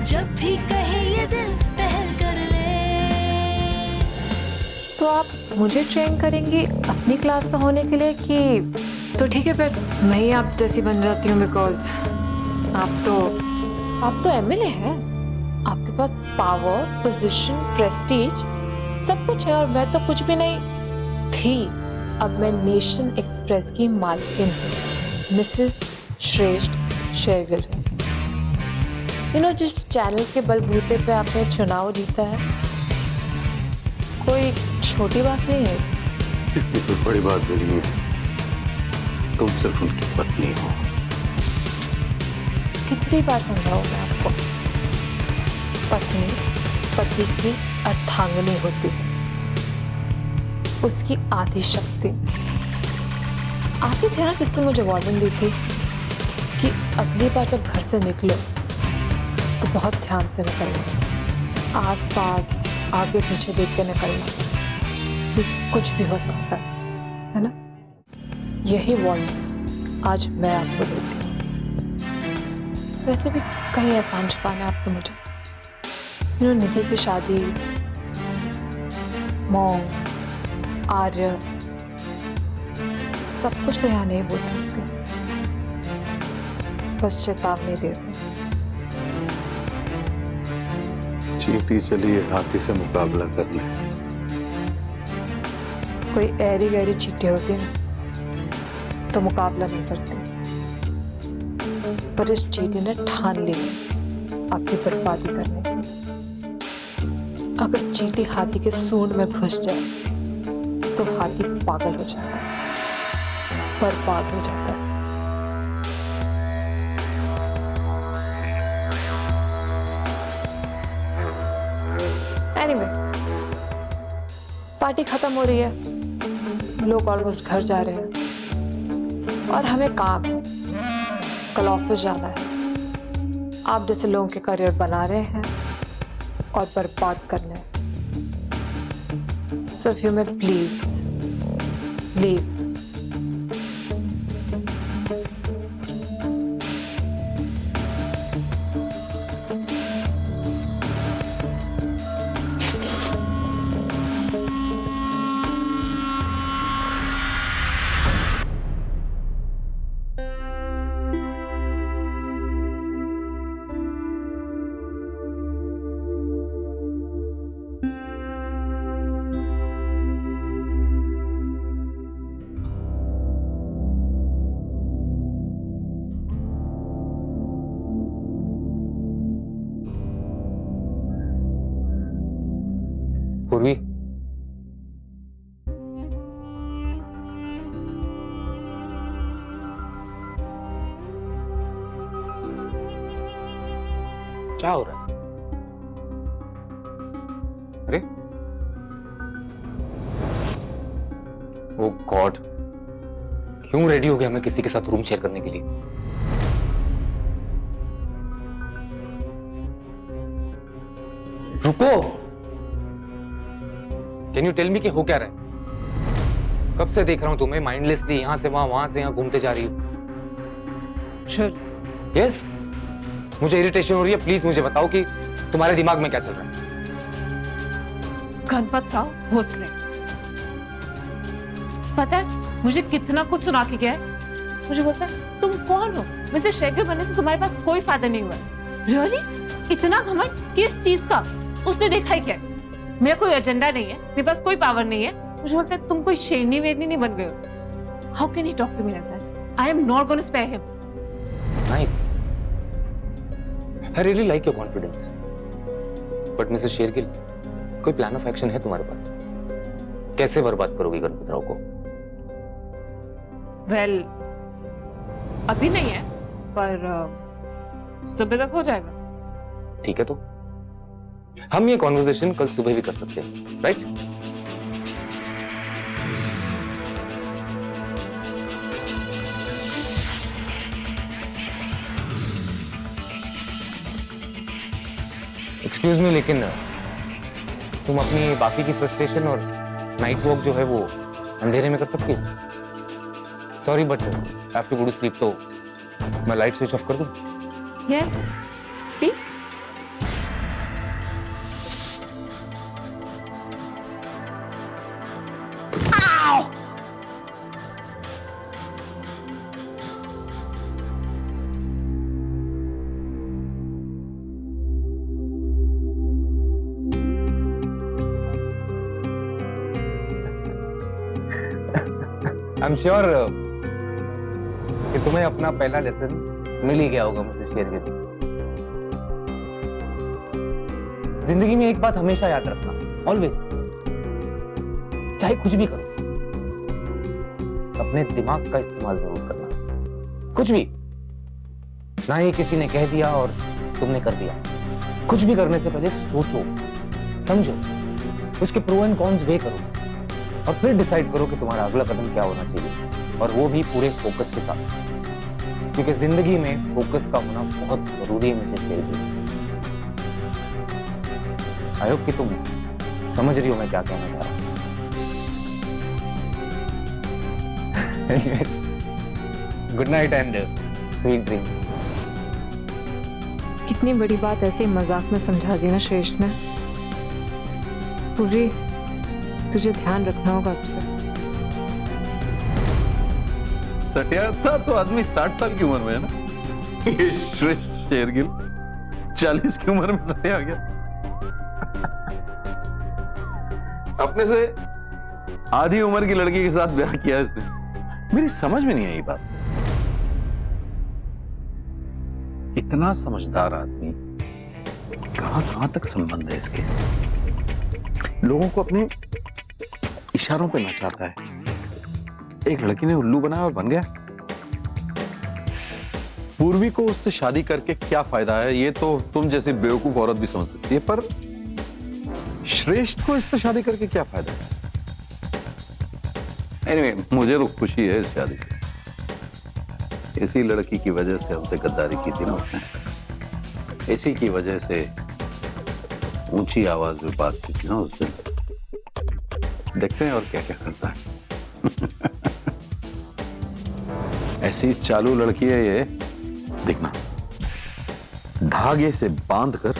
जब भी कहे ये दिल पहल कर ले। तो आप मुझे ट्रेन करेंगी अपनी क्लास का होने के लिए कि? तो ठीक है फिर मैं ही आप जैसी बन जाती हूँ, बिकॉज आप तो एमएलए हैं, आपके पास पावर, पोजीशन, प्रेस्टीज सब कुछ है और मैं तो कुछ भी नहीं थी। अब मैं नेशन एक्सप्रेस की मालकिन हूँ, मिसेस श्रेष्ठ शेरगिल। जिस चैनल के बलबूते पे आपने चुनाव जीता है, कोई छोटी बात नहीं है। इतनी कोई बड़ी बात भी नहीं है, तुम सिर्फ उनकी पत्नी हो। कितनी बार समझाऊं मैं आपको, पत्नी पति की अर्धांगिनी होती है, उसकी आधी शक्ति। आप ही थे ना जिसने मुझे वार्निंग दी थी कि अगली बार जब घर से निकलो तो बहुत ध्यान से निकलना, आस पास आगे पीछे देख के निकलना, क्योंकि कुछ भी हो सकता है ना? यही वार्निंग आज मैं आपको देती हूँ। वैसे भी कहीं एहसान छुपाना है आपको मुझे। निधि की शादी, मॉम, आर्य, सब कुछ तो यहाँ नहीं बोल सकते, बस चेतावनी दे रहे। चींटी चली है हाथी से मुकाबला करने। कोई ऐरी गहरी चींटी होती ना तो मुकाबला नहीं करते, पर इस चींटी ने ठान ली आपकी बर्बादी करने की। अगर चींटी हाथी के सूंड में घुस जाए तो हाथी पागल हो जाता है, बर्बाद हो जाता है। एनीवे, पार्टी खत्म हो रही है, लोग ऑलमोस्ट घर जा रहे हैं और हमें काम है, कल ऑफिस जाना है। आप जैसे लोगों के करियर बना रहे हैं और बर्बाद करने हैं। So if you may please leave. पूर्वी, क्या हो रहा है? अरे ओ गॉड, क्यों रेडी हो गया मैं किसी के साथ रूम शेयर करने के लिए? रुको, कैन यू टेल मी कि हो क्या रहा है? कब से देख रहा हूं तुम्हें माइंडलेसली यहां से वहां घूमते जा रही हो। Sure. यस, मुझे इरिटेशन हो रही है, प्लीज मुझे बताओ कि तुम्हारे दिमाग में क्या चल रहा है। गणपत राव भोसले, पता है मुझे कितना कुछ सुना के गया है। मुझे बोलता है तुम कौन हो, मिस्टर शेखर बनने से तुम्हारे पास कोई फायदा नहीं हुआ। रियली? इतना घमंड किस चीज का? उसने देखा ही क्या? मेरा कोई एजेंडा नहीं है, मेरे पास कोई पावर नहीं है। मुझे बोलता है तुम कोई शेरनी वेरनी नहीं बन गए हो। How can he talk to me like that? I am not going to spare him. Nice, I really like your confidence, but Mrs Shergill, कोई प्लान ऑफ एक्शन है तुम्हारे पास? कैसे बर्बाद करोगी गणपत राव को? वेल, अभी नहीं है, पर सुबह तक हो जाएगा। ठीक है, तो हम ये कॉन्वर्सेशन कल सुबह भी कर सकते हैं, राइट? एक्सक्यूज मी, लेकिन तुम अपनी बाकी की फ्रस्ट्रेशन और नाइट वॉक जो है वो अंधेरे में कर सकती हो? Sorry but I have to go to sleep, तो मैं लाइट स्विच ऑफ कर दूं? Yes please. I am sure कि तुम्हें अपना पहला लेसन मिल ही गया होगा मुझसे शेयर करके। जिंदगी में एक बात हमेशा याद रखना, ऑलवेज, चाहे कुछ भी करो, अपने दिमाग का इस्तेमाल जरूर करना। कुछ भी, ना ही किसी ने कह दिया और तुमने कर दिया। कुछ भी करने से पहले सोचो, समझो, उसके प्रो एंड कॉन्स वे करो और फिर डिसाइड करो कि तुम्हारा अगला कदम क्या होना चाहिए, और वो भी पूरे फोकस के साथ, क्योंकि जिंदगी में फोकस का होना बहुत जरूरी है। मुझे शेयर किया, आई होप कि तुम समझ रही हो मैं क्या कहना चाह रहा हूं। Good night and sweet dream. कितनी बड़ी बात ऐसे ही मजाक में समझा दी ना श्रेष्ठ ने। पूरी तुझे ध्यान रखना होगा अब से। सटियार था तो आदमी 60 साल की उम्र में है ना। ये श्रेष्ठ शेरगिल 40 की उम्र में सटिया गया। अपने से आधी उम्र की लड़की के साथ ब्याह किया इसने। मेरी समझ में नहीं आई बात। इतना समझदार आदमी, कहां तक संबंध है इसके? लोगों को अपने इशारों पे नचाता है। एक लड़की ने उल्लू बनाया और बन गया। पूर्वी को उससे शादी करके क्या फायदा है, ये तो तुम जैसी बेवकूफ औरत भी समझ सकती है, पर श्रेष्ठ को इससे शादी करके क्या फायदा है? Anyway, मुझे तो खुशी है इस शादी से। इसी लड़की की वजह से हमसे गद्दारी की थी ना उसने। इसी की वजह से ऊंची आवाज में बात की थी ना उस दिन। देखते हैं और क्या क्या करता है। ऐसी चालू लड़की है ये, देखना, धागे से बांधकर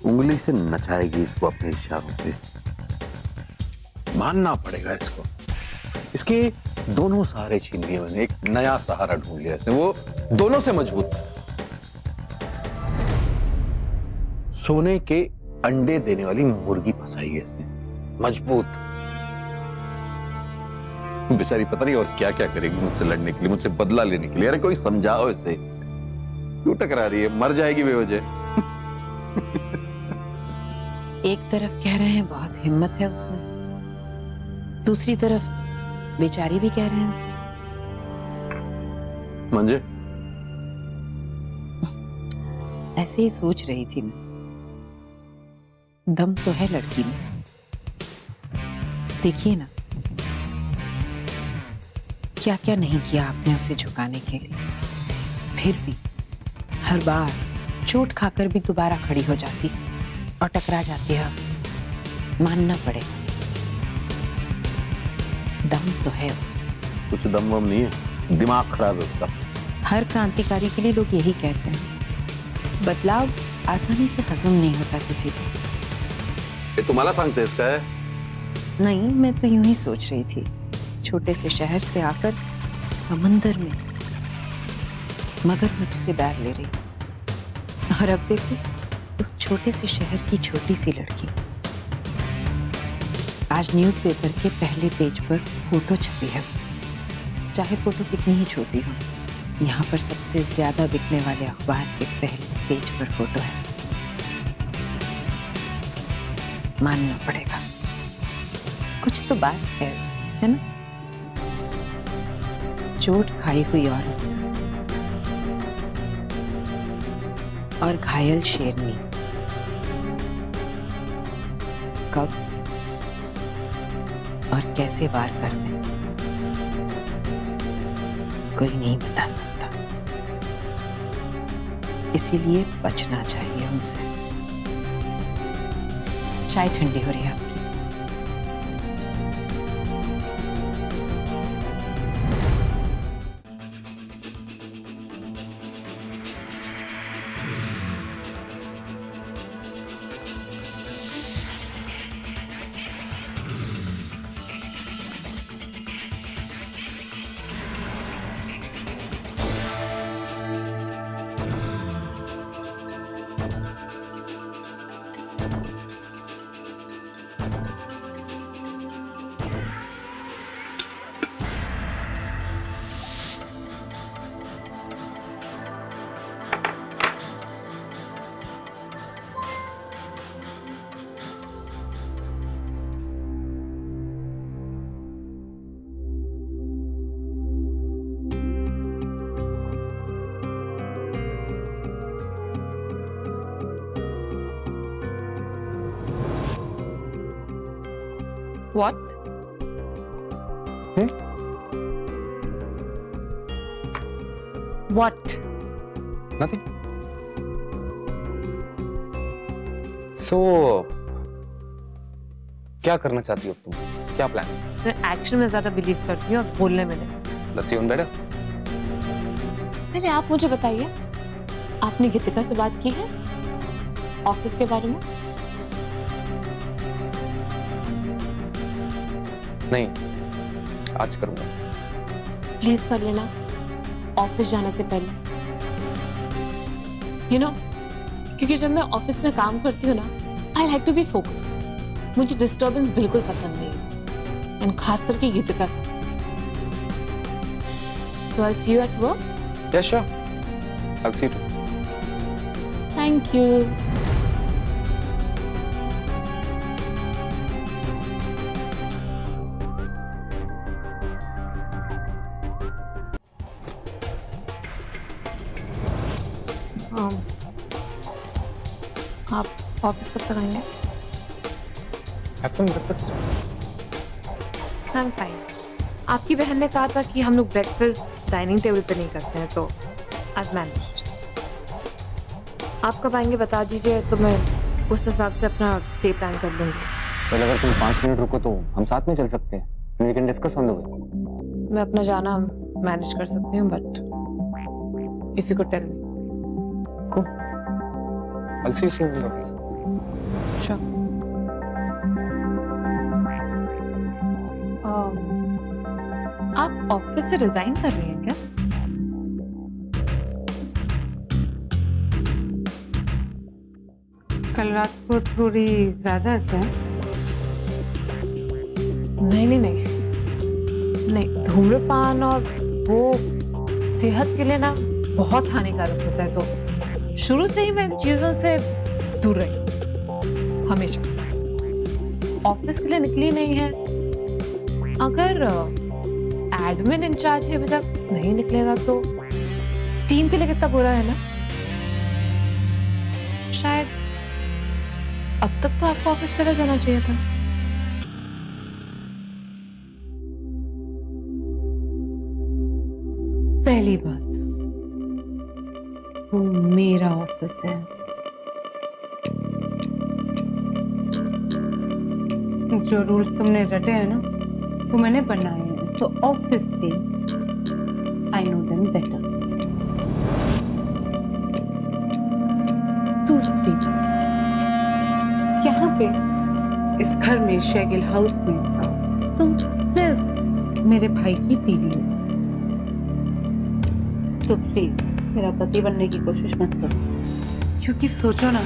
उंगली से नचाएगी इसको अपने इशारों पे। मानना पड़ेगा इसको। इसके दोनों सहारे छीन लिए मैंने, एक नया सहारा ढूंढ लिया इसने, वो दोनों से मजबूत। सोने के अंडे देने वाली मुर्गी फंसाई है इसने, मजबूत। बेचारी पता नहीं और क्या क्या करेगी मुझसे लड़ने के लिए, मुझसे बदला लेने के लिए। अरे कोई समझाओ इसे, क्यों टकरा रही है? मर जाएगी बेवजह। एक तरफ कह रहे हैं बहुत हिम्मत है उसमें, दूसरी तरफ बेचारी भी कह रहे हैं उसे। मंजे, ऐसे ही सोच रही थी मैं, दम तो है लड़की में। देखिए ना, क्या क्या नहीं किया आपने उसे झुकाने के लिए, फिर भी हर बार चोट खाकर भी दोबारा खड़ी हो जाती और टकरा जाती है आपसे। मानना पड़ेगा, दम तो है उसमें। कुछ दम वम नहीं है, दिमाग खराब है उसका। हर क्रांतिकारी के लिए लोग यही कहते हैं, बदलाव आसानी से हजम नहीं होता किसी को। ये तुम्हारा सांगते इसका है? नहीं, मैं तो यूं ही सोच रही थी, छोटे से शहर से आकर समंदर में मगरमच्छ से बैर ले रही, और अब देखो उस छोटे से शहर की छोटी सी लड़की। आज न्यूज़पेपर के पहले पेज पर फोटो छपी है उसकी, चाहे फोटो कितनी ही छोटी हो। यहाँ पर सबसे ज्यादा बिकने वाले अखबार के पहले पेज पर फोटो है। मानना पड़ेगा, कुछ तो बात है उसमें, है ना? चोट खाई हुई औरत और घायल शेरनी, कब और कैसे वार कर दें कोई नहीं बता सकता। इसीलिए बचना चाहिए उनसे। चाय ठंडी हो रही है आपकी? What? What? नथिंग। सो क्या करना चाहती हो तुम? क्या प्लान? मैं एक्शन में ज्यादा बिलीव करती हूँ और बोलने में नहीं। Let's see on better. पहले आप मुझे बताइए, आपने गीतिका से बात की है ऑफिस के बारे में? नहीं, आज करूंगा। प्लीज कर लेना ऑफिस जाने से पहले। यू नो, क्योंकि जब मैं ऑफिस में काम करती हूँ ना, I like to be focused. मुझे डिस्टर्बेंस बिल्कुल पसंद नहीं है, एंड खास करके गीतिका से। So I see you at work. Yes sure, I see you. Thank you. आप ऑफिस कब तक आएंगे? Have some breakfast. I am fine. आपकी बहन ने कहा था कि हम लोग ब्रेकफास्ट डाइनिंग टेबल पे नहीं करते हैं, तो आज मैनेज। आप कब आएंगे बता दीजिए, तो मैं उस हिसाब से अपना डे प्लान कर लूंगी। वेल, अगर तुम 5 मिनट रुको तो हम साथ में चल सकते हैं। We can discuss on the way. मैं अपना जाना मैनेज कर सकती हूँ, but if you could tell me. Cool. I'll see you soon in the office. Sure. आप ऑफिस से रिजाइन कर रही हैं क्या? कल रात को थोड़ी ज्यादा क्या? नहीं नहीं नहीं नहीं, धूम्रपान और वो सेहत के लिए ना बहुत हानिकारक होता है, तो शुरू से ही मैं इन चीजों से दूर रही हमेशा। ऑफिस के लिए निकली नहीं है। अगर एडमिन इंचार्ज है अभी तक नहीं निकलेगा तो टीम के लिए कितना बुरा है ना। शायद अब तक तो आपको ऑफिस चला जाना चाहिए था। पहली बात, वो मेरा ऑफिस है। जो रूल्स तुमने रटे हैं ना, वो मैंने बनाए हैं। So obviously I know them better. दूसरी बात, यहाँ पे इस घर में, शेगिल हाउस में, तुम सिर्फ मेरे भाई की बीवी हो। तो प्लीज मेरा पति बनने की कोशिश मत करो, क्योंकि सोचो ना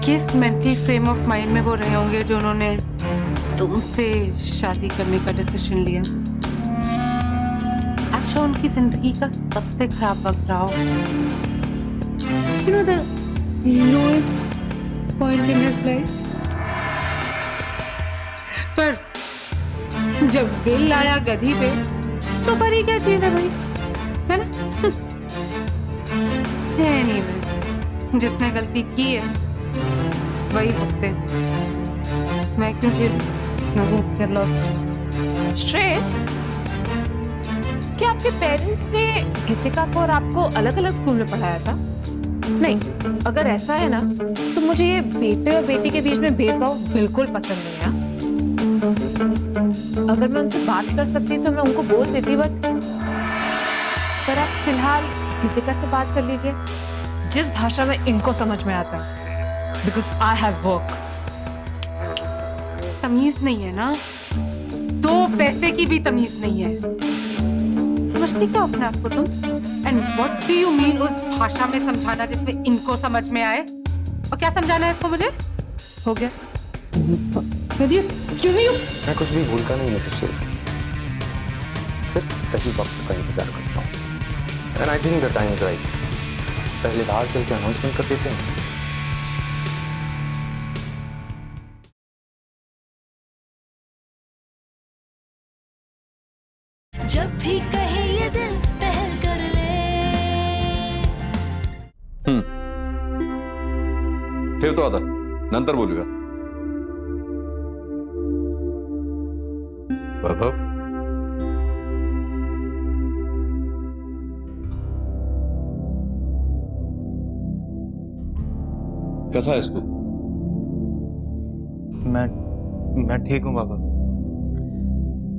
किस मेंटल फ्रेम ऑफ माइंड में वो रहे होंगे जो उन्होंने तुमसे शादी करने का डिसीजन लिया। अच्छा, उनकी जिंदगी का सबसे खराब वक्त रहा हो, you know, the lowest point in his life. पर जब दिल आया गधी पे, तो परी क्या चीज है भाई, है ना? Anyway, जिसने गलती की है वही भुगते। मैं क्यों झेलूं? मैं वो get lost। श्रेष्ठ, क्या आपके पेरेंट्स ने गीतिका को और आपको अलग अलग स्कूल में पढ़ाया था? नहीं, अगर ऐसा है ना तो मुझे ये बेटे और बेटी के बीच में भेदभाव बिल्कुल पसंद नहीं है। अगर मैं उनसे बात कर सकती तो मैं उनको बोल देती, पर आप फिलहाल गीतिका से बात कर लीजिए जिस भाषा में इनको समझ में आता है, बिकॉज आई हैव वर्क। तमीज नहीं है ना, 2 पैसे की भी तमीज नहीं है। समझती क्या अपने आप को तुम? And what do you mean उस भाषा में समझाना जिसमें इनको समझ में आए? और क्या समझाना है इसको मुझे? हो गया। मैं कुछ भी भूलता नहीं मिसेस शेर, सिर्फ सही वक्त का इंतजार करता हूँ। And I think the time is right. पहले बाहर चल के अनाउंसमेंट कर देते हैं। जब भी कहे ये दिल पहल कर ले। ठेवतो आता, नंतर बोलूया। वैभव, कैसा है इसको? मैं ठीक हूँ बाबा।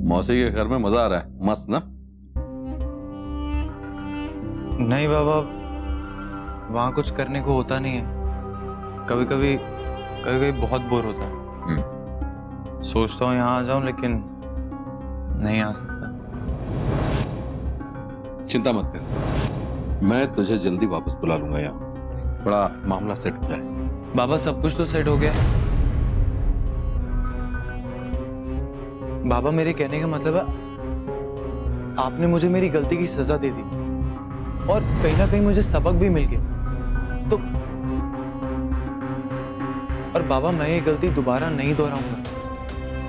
मौसी के घर में मजा आ रहा है, मस्त ना? नहीं बाबा, वहां कुछ करने को होता नहीं है। कभी कभी बहुत बोर होता है। सोचता हूँ यहाँ आ जाऊं, लेकिन नहीं आ सकता। चिंता मत कर, मैं तुझे जल्दी वापस बुला लूंगा यहाँ। बड़ा मामला सेट हो जाए। बाबा सब कुछ तो सेट हो गया। बाबा मेरे कहने का मतलब है आपने मुझे मेरी गलती की सजा दे दी और कहीं ना कहीं मुझे सबक भी मिल गया। तो और बाबा मैं ये गलती दोबारा नहीं दोहराऊंगा।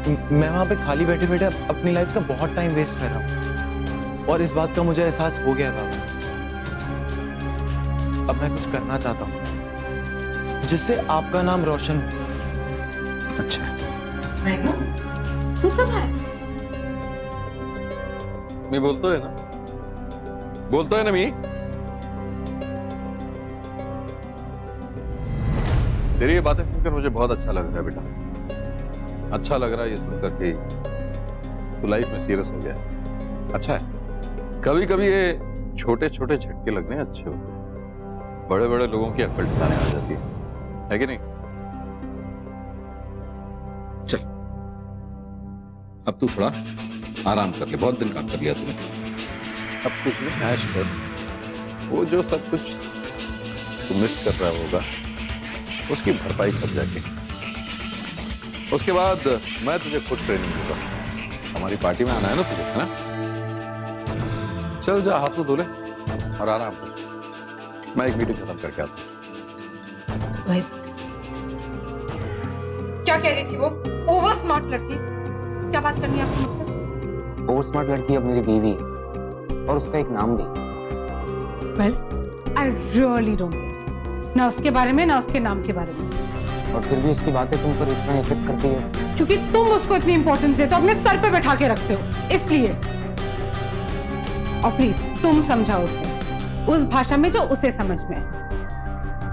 मैं वहां पे खाली बैठे बैठे अपनी लाइफ का बहुत टाइम वेस्ट कर रहा हूं और इस बात का मुझे एहसास हो गया है बाबा। अब मैं कुछ करना चाहता हूं जिससे आपका नाम रोशन हो। अच्छा, तू कब आया? मैं बोलता है ना, बोलता है ना। मैं तेरी ये बातें सुनकर मुझे बहुत अच्छा लग रहा है बेटा। अच्छा लग रहा है ये सुनकर कि तू लाइफ में सीरियस हो गया। अच्छा है, कभी कभी ये छोटे छोटे झटके लगने अच्छे होते हैं। बड़े बड़े लोगों की अक्ल ठिकाने आ जाती है कि नहीं? चल अब तू थोड़ा आराम कर ले, बहुत दिन काम कर लिया तूने। अब कुछ नहीं, ऐश कर। वो जो सब कुछ तू मिस कर रहा होगा उसकी भरपाई कर जाके। उसके बाद मैं तुझे खुद ट्रेनिंग दूंगा। हमारी पार्टी में आना है ना तुझे, है ना? चल जा, हाथ धो ले और आराम कर। मैं एक मीटिंग खत्म करके आता हूँ। क्या कह रही थी वो? ओवर स्मार्ट लड़की। क्या बात करनी है आपको मुझसे? ओवर स्मार्ट लड़की अब मेरी बीवी है और उसका एक नाम भी। Well, I really don't care. ना उसके बारे में ना उसके नाम के बारे में। और फिर भी उसकी बातें तुम पर इतना इफेक्ट करती है। क्योंकि तुम उसको इतनी इंपॉर्टेंस देते हो, अपने सर पे बैठा के रखते हो, इसलिए। और प्लीज तुम समझाओ उसे उस भाषा में जो उसे समझ में है।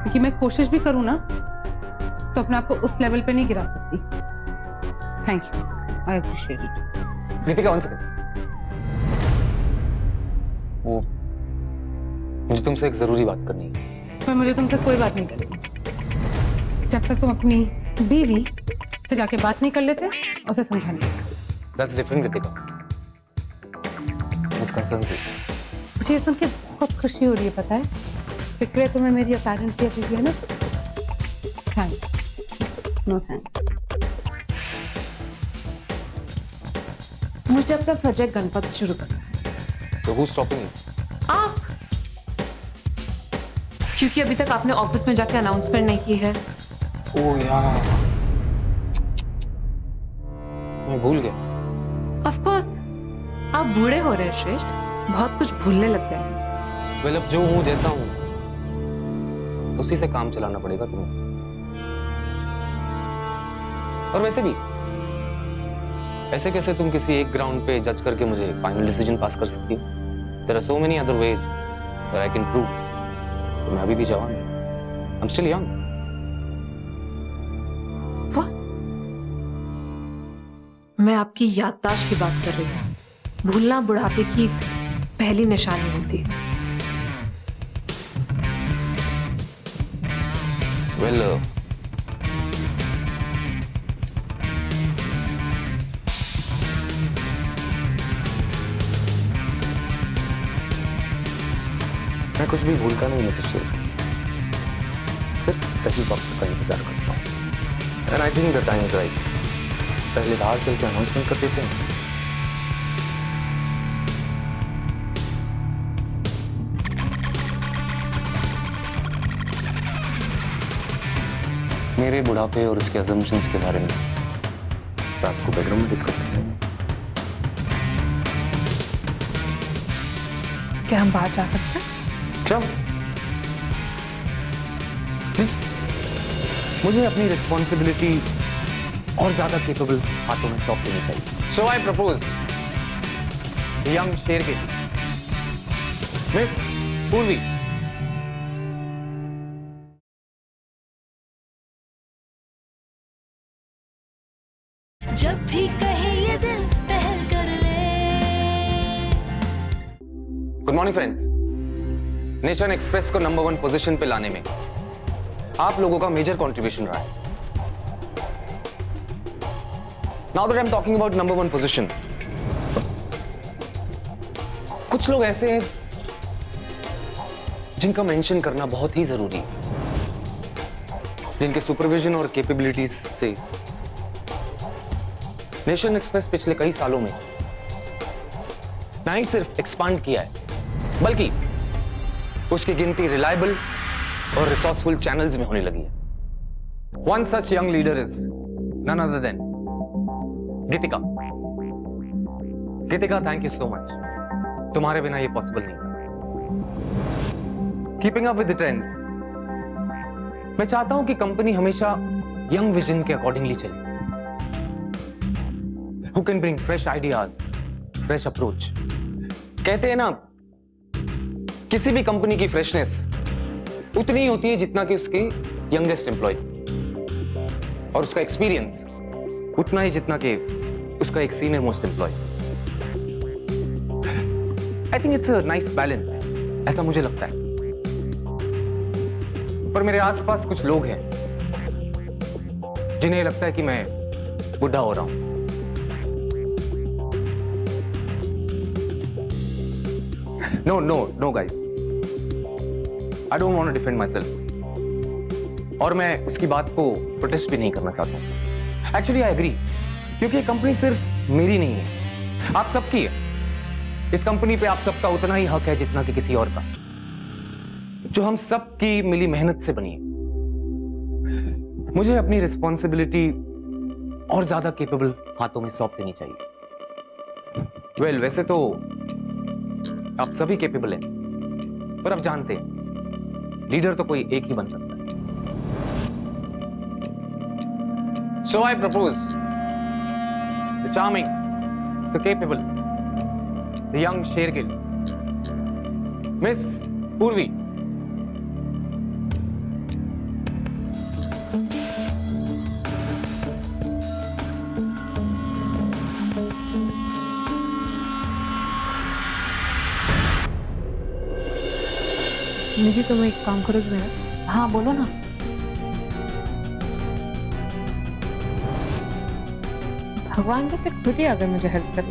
क्योंकि मैं कोशिश भी करूं ना तो अपने आप को उस लेवल पे नहीं गिरा सकती। Thank you, I appreciate it. Nitika, one second. वो मुझे तुमसे एक जरूरी बात करनी है। पर मुझे तुमसे कोई बात नहीं करनी जब तक तुम अपनी बीवी से जाके बात नहीं कर लेते और उसे समझाने। That's different, Nitika. This concerns you. मुझे ये सुन के बहुत खुशी हो रही है, पता है? फिक्र तुम्हें मेरी अपेरेंट की है ना? Thanks, no thanks. मुझे अपना प्रोजेक्ट गणपत शुरू करना है। So who's stopping you? आप, क्योंकि अभी तक आपने ऑफिस में जाके अनाउंसमेंट नहीं की है। ओह यार, मैं भूल गया। ऑफ कोर्स, आप बूढ़े हो रहे हैं श्रेष्ठ, बहुत कुछ भूलने लग गए हैं। वेल, अब जो हूं जैसा हूं उसी से काम चलाना पड़ेगा तुम्हें। और वैसे भी ऐसे कैसे तुम किसी एक ग्राउंड पे जज करके मुझे फाइनल डिसीजन पास कर सकती हो? There are so many other ways that I can prove. तो मैं अभी भी जवान हूं, आई एम स्टिल यंग। मैं आपकी याददाश्त की बात कर रही हूँ। भूलना बुढ़ापे की पहली निशानी होती है। वेल, मैं कुछ भी भूलता नहीं मिसेस शेरगिल, सिर्फ सही वक्त का इंतजार करता हूँ। And I think the time is right. पहले बाहर चल के अनाउंसमेंट कर देते हैं। मेरे बुढ़ापे और उसके अजम्पशंस के बारे में रात को बेडरूम में डिस्कस करेंगे। क्या हम बाहर जा सकते हैं? जाओ प्लीज। मुझे अपनी रिस्पॉन्सिबिलिटी और ज्यादा केपेबल हाथों में सौंप देनी चाहिए। So I propose young Shergill, Miss Purvi. जब भी कहे ये दिल पहल कर ले। Good morning friends. Nation express को नंबर 1 पोजीशन पे लाने में आप लोगों का मेजर कंट्रीब्यूशन रहा है। Now that I am talking about number 1 position, कुछ लोग ऐसे हैं जिनका मेंशन करना बहुत ही जरूरी है, जिनके सुपरविजन और कैपेबिलिटीज से नेशन एक्सप्रेस पिछले कई सालों में ना ही सिर्फ एक्सपांड किया है, बल्कि उसकी गिनती रिलायबल और रिसोर्सफुल चैनल्स में होने लगी है। One such young leader is none other than Geetika. Geetika, thank you so much. तुम्हारे बिना ये पॉसिबल नहीं था। Keeping up with the trend, मैं चाहता हूं कि कंपनी हमेशा यंग विजन के अकॉर्डिंगली चले। Who can bring fresh ideas, fresh approach? कहते हैं ना, किसी भी कंपनी की फ्रेशनेस उतनी ही होती है जितना कि उसके यंगेस्ट एम्प्लॉय, और उसका एक्सपीरियंस उतना ही जितना कि उसका एक senior most employee. I think it's a nice balance, ऐसा मुझे लगता है। पर मेरे आसपास कुछ लोग हैं जिन्हें लगता है कि मैं बुढ़ा हो रहा हूं। No, guys. I don't want to defend myself. और मैं उसकी बात को प्रोटेस्ट भी नहीं करना चाहता हूं। Actually, I agree. क्योंकि ये कंपनी सिर्फ मेरी नहीं है, आप सबकी है। इस कंपनी पे आप सबका उतना ही हक है जितना कि किसी और का, जो हम सबकी मिली मेहनत से बनी है। मुझे अपनी रिस्पॉन्सिबिलिटी और ज्यादा केपेबल हाथों में सौंप देनी चाहिए। वेल, वैसे तो आप सभी कैपेबल हैं, पर आप जानते हैं लीडर तो कोई एक ही बन सकता है। So I propose the charming, the capable, the young Shergill, miss Purvi. Nidhi, तुम एक काम करोगे मेरा? हाँ बोलो ना। भगवान कैसे खुद ही अगर मुझे हेल्प कर